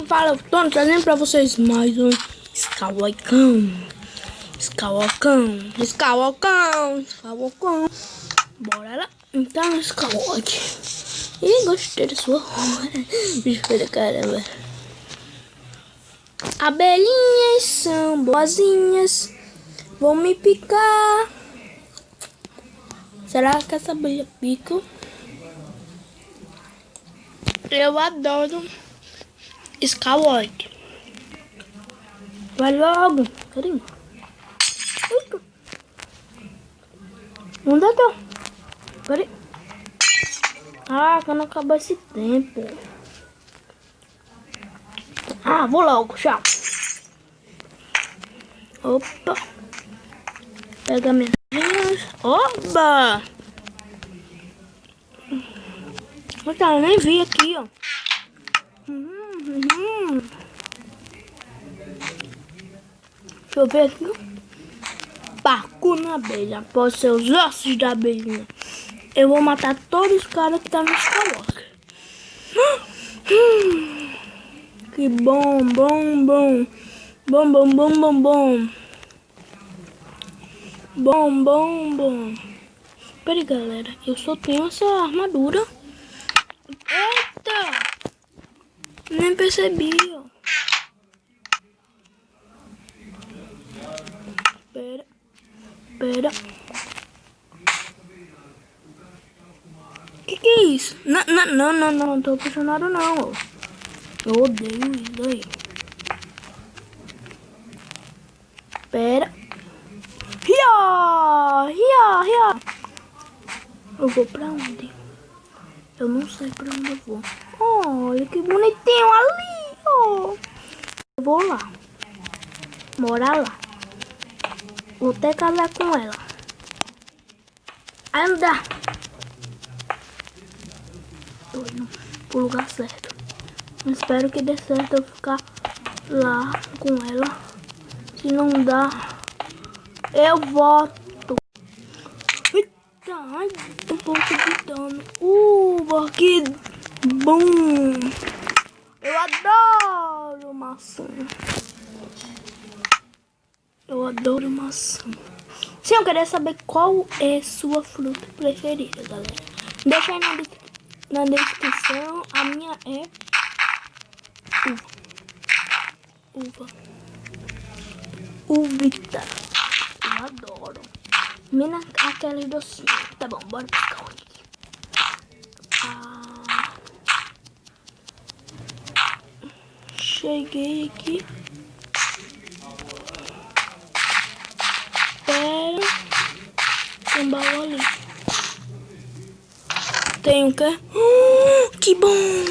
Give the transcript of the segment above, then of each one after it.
Fala, tô trazendo pra vocês mais um Skywalkão. Bora lá, então, Skywalk. Ih, gostei da sua hora. Bicho da caramba. Abelhinhas são boazinhas, vão me picar. Será que essa abelha pica? Eu adoro Skywalk. Vai logo, carinho. Não dá não. Peraí. Ah, quando acabar esse tempo. Ah, vou logo, tchau. Opa. Pega minhas linhas. Oba! Eu nem vi aqui, ó. Deixa eu ver aqui. Pacu na abelha. Pode ser os ossos da abelhinha. Eu vou matar todos os caras que tá no Skywalker. Que bom. Peraí, galera. Eu só tenho essa armadura. Eita! Nem percebi, ó. Pera. Que é isso? Não tô apaixonado não, ó. Eu odeio isso aí. Pera. Ria. Eu vou pra onde? Eu não sei pra onde eu vou. Olha que bonitinho ali, ó. Eu vou lá. Morar lá. Vou até casar com ela. Anda. Tô indo pro lugar certo. Espero que dê certo eu ficar lá com ela. Se não dá, eu volto. Eita, ai, um pouco de dano. Que bom. Eu adoro maçã. Se eu querer saber qual é sua fruta preferida, galera, deixa aí na descrição. A minha é uva. Uvita. Eu adoro. Mina aquele docinho. Tá bom, bora picar o aqui. Cheguei aqui. Pera. Tem baú ali. Tem o quê? Que bom!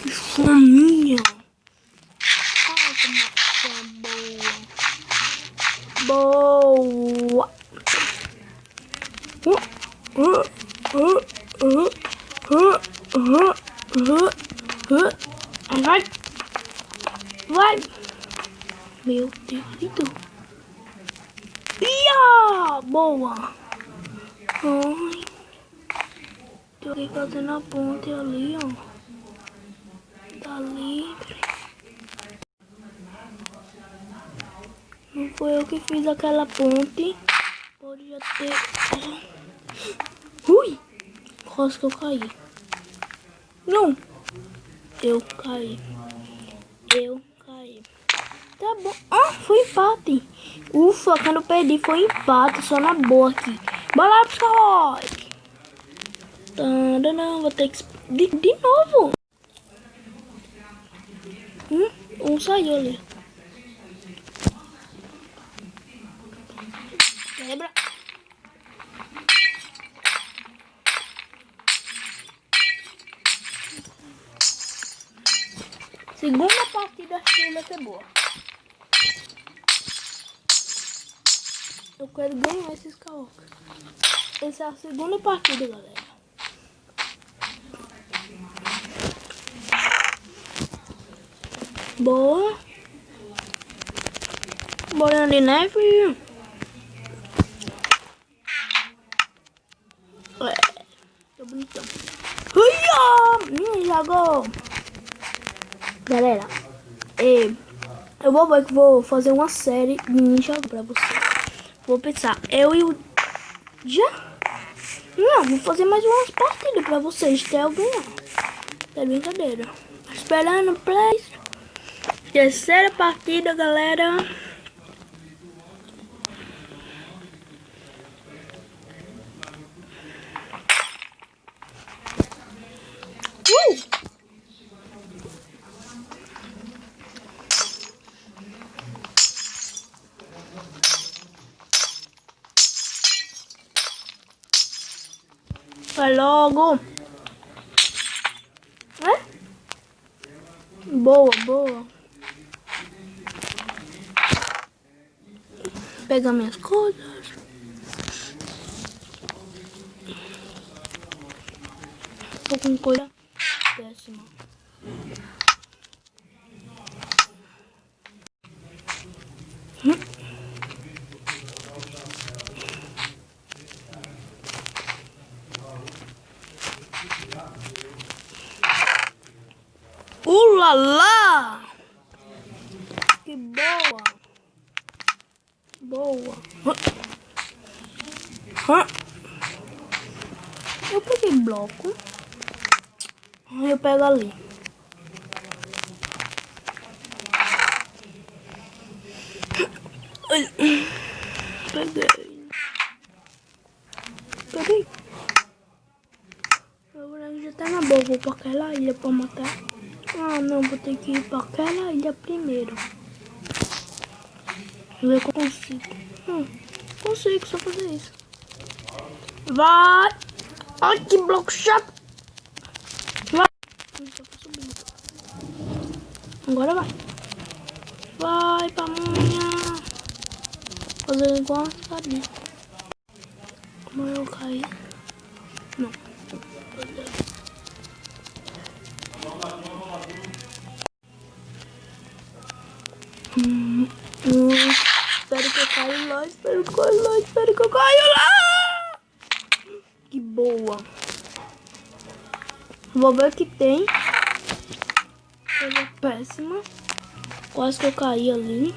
Que fominha! Ai, que maçã boa! Vai! Meu Deus! Ia! Boa! Ai! Tô aqui fazendo a ponte ali, ó. Tá livre. Não foi eu que fiz aquela ponte. Pode já ter... Ui! Quase que eu caí. Não! Eu caí. Tá bom. Ah, foi empate. Ufa, quando eu perdi foi empate. Só na boa aqui. Bora lá, pessoal. Não, vou ter que... De novo. Um saiu ali. Quebra. Segunda partida acho vai ser boa. Eu quero ganhar esses Skywalker. Essa é a segunda partida, galera. Boa. Bolinha de neve. bonitão. Uia! Jogou! Galera, eu vou ver que vou fazer uma série de ninja pra vocês. Vou pensar, eu e o... Não, vou fazer mais umas partidas pra vocês até eu ganhar. É brincadeira. Esperando o play. Terceira partida, galera. Vai logo. Boa, boa. Pegar minhas coisas. Tô com coisa péssima. Ulala! Que boa! Boa! Eu peguei bloco. Eu pego ali. Peguei. Agora já tá na boa. Vou pra aquela ilha pra matar. Ah, não. Vou ter que ir pra aquela ilha primeiro. Vou ver que eu consigo. Consigo só fazer isso. Vai! Ai, que bloco chato! Vai! Agora vai! Vai, pamonha! Fazer igual a sabia. Como eu caí? Não. Espero que eu caia lá, espero que eu caia lá, espero que eu caia lá! Que boa! Vou ver o que tem. Coisa péssima. Quase que eu caí ali.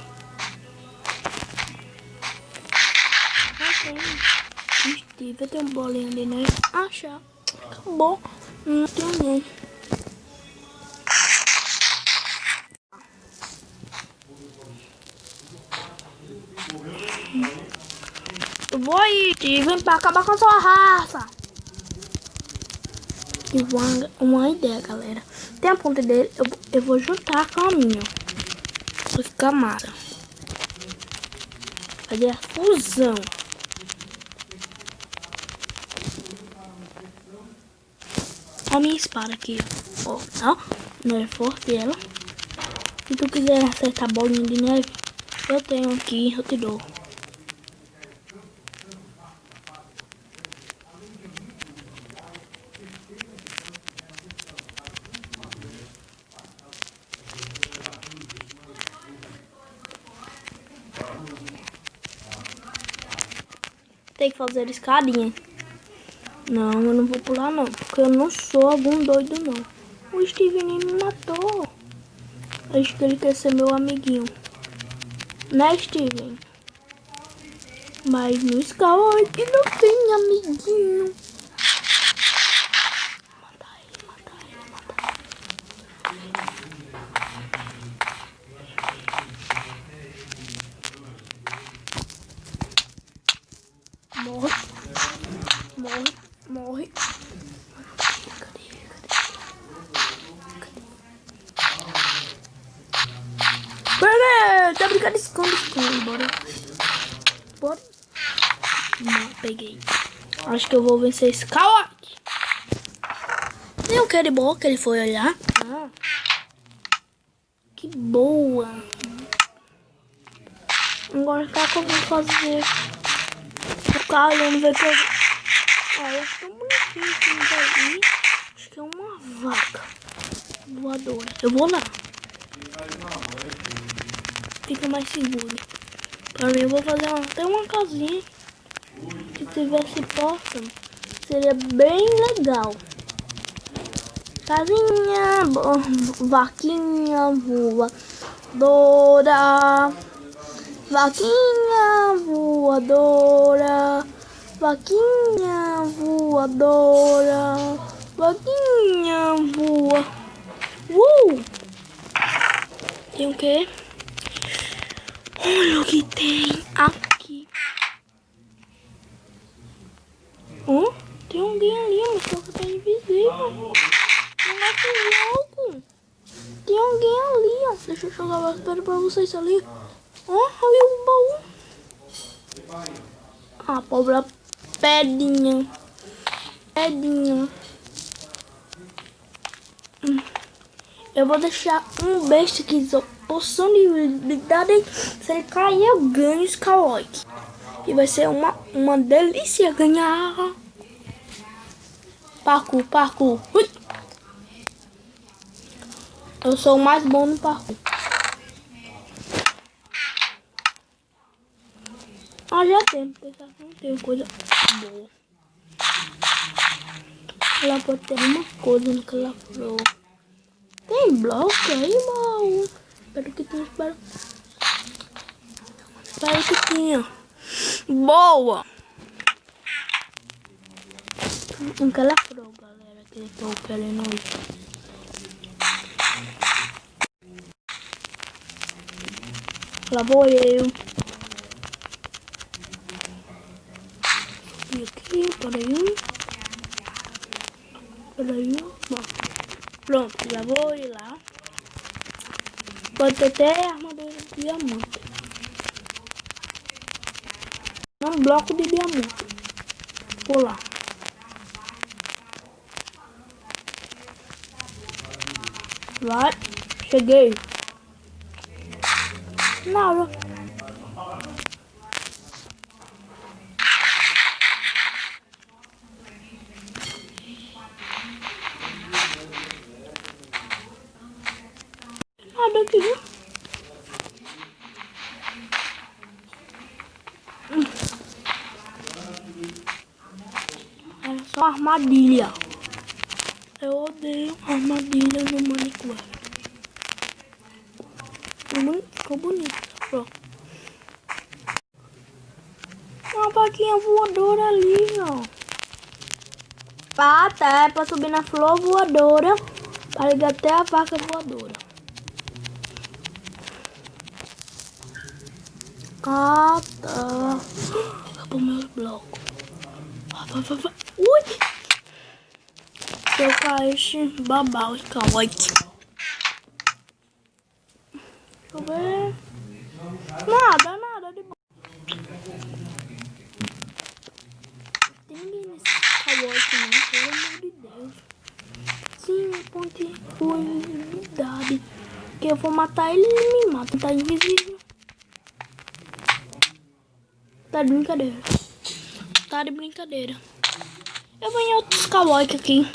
Steve, eu tenho um bolinho ali, né? Achar. Acabou. Não tem nem. Eu vou aí, Steve, pra acabar com a sua raça. Tive uma ideia, galera. Tem a ponta dele, eu vou juntar com a minha. Vai ficar massa. Fazer a fusão. A minha espada aqui, ó. Não é forte ela. Se tu quiser acertar a bolinha de neve, eu tenho aqui, eu te dou. Tem que fazer escadinha. Não, eu não vou pular não, porque eu não sou algum doido não. O Steven nem me matou. Acho que ele quer ser meu amiguinho. Né, Steven? Mas no Skyward não tem amiguinho. Mata ele, mata ele, mata ele. Morre. Morre, morre. Cadê? Tá brincando de esconde, bora. Bora. Não, peguei. Acho que eu vou vencer esse Skyward. Tem um Caribou que ele foi olhar. Que boa. Agora tá que eu vou fazer. O cara olhando ver que eu... eu acho tão bonitinho isso ali. Acho que é uma vaca voadora. Eu vou lá. Fica mais seguro. Pra mim eu vou fazer até uma casinha. Se tivesse porta, Seria bem legal. Casinha, vaquinha voadora. Vaquinha voadora. Vaquinha voadora. Vaquinha voa. Tem o quê? Olha o que tem aqui. Tem alguém ali, mas só que tá invisível. Negócio louco. Tem alguém ali, ó. Deixa eu jogar mais perto pra vocês ali. Ali o baú. Pobre pedinha. Eu vou deixar um besta aqui de poção de habilidade. Se ele cair, eu ganho os Skywalker. E vai ser uma delícia ganhar. Parkour. Ui. Eu sou o mais bom no parkour. Já tem coisa boa. Ela pode ter uma coisa naquela flor. Tem bloco aí, mal. Espero que tenha. Espero que tenha. Boa! Aquela flor, galera, que eu tô querendo ir. Lá vou eu. E aqui, peraí. Bom, pronto, já vou ir lá. Pode ter até armadura de diamante. Um bloco de diamante. Vou lá. Vai, cheguei. Nada. Nada aqui. É só armadilha. Eu odeio armadilha no Minecraft. Ficou bonito. Pronto. Uma vaquinha voadora ali, ó. Tá, é pra subir na flor voadora. Para ligar até a vaca voadora. Tá. Acabou meus blocos. Vai. Ui! Se eu caísse, babau, calma. Deixa eu ver. Nada de bom. Tem ninguém nesse cowboy aqui não, pelo amor de Deus. Sim, ponte por invisibilidade. Que eu vou matar ele e ele me mata. Tá invisível. Tá de brincadeira. Eu vou em outros cowboy aqui.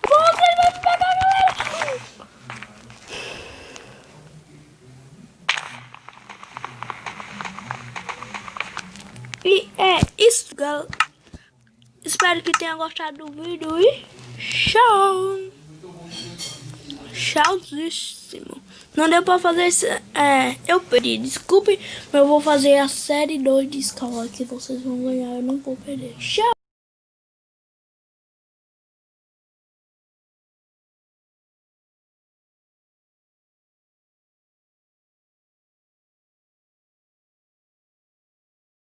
Você vai me pegar, galera! E é isso, galera. Espero que tenha gostado do vídeo e tchau! Tchauzíssimo! Não deu pra fazer isso. Eu perdi, desculpe, mas eu vou fazer a série 2 de Skywalker que vocês vão ganhar. Eu não vou perder. Tchau!